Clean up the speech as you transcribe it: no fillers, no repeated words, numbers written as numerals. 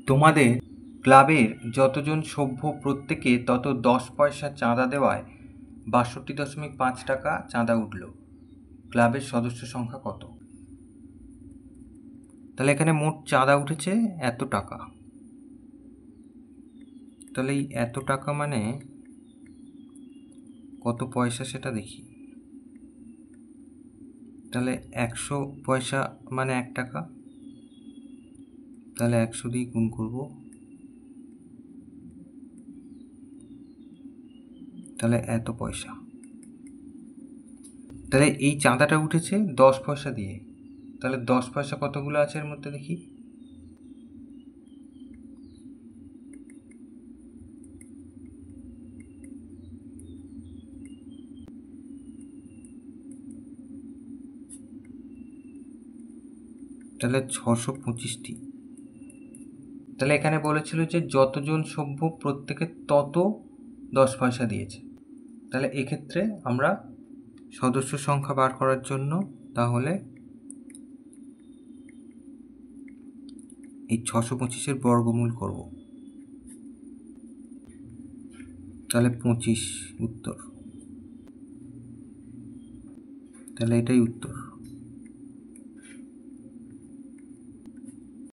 তোমাদের ক্লাবের যতজন সভ্য প্রত্যেকে তত 10 পয়সা চাঁদা দেওয়ায় ৬২.৫ টাকা চাঁদা উঠল। ক্লাবের সদস্য সংখ্যা কত? তাহলে এখানে মোট চাঁদা উঠেছে এত টাকা। তাহলে এই এত টাকা মানে কত পয়সা সেটা দেখি। তাহলে 100 পয়সা মানে 1 টাকা। তাহলে 100 দিয়ে গুণ করব। তাহলে এত পয়সা। তাহলে এই চাঁদাটা উঠেছে 10 পয়সা দিয়ে। তাহলে 10 পয়সা কতগুলো আছে এর মধ্যে দেখি। তাহলে 625টি। তাহলে এখানে বলেছিল যে যতজন সভ্য প্রত্যেকে তত 10 পয়সা দিয়েছে। তাহলে এক্ষেত্রে আমরা সদস্য সংখ্যা বার করার জন্য তাহলে এই 625-এর বর্গমূল করব। তাহলে 25 উত্তর। তাহলে এটাই উত্তর।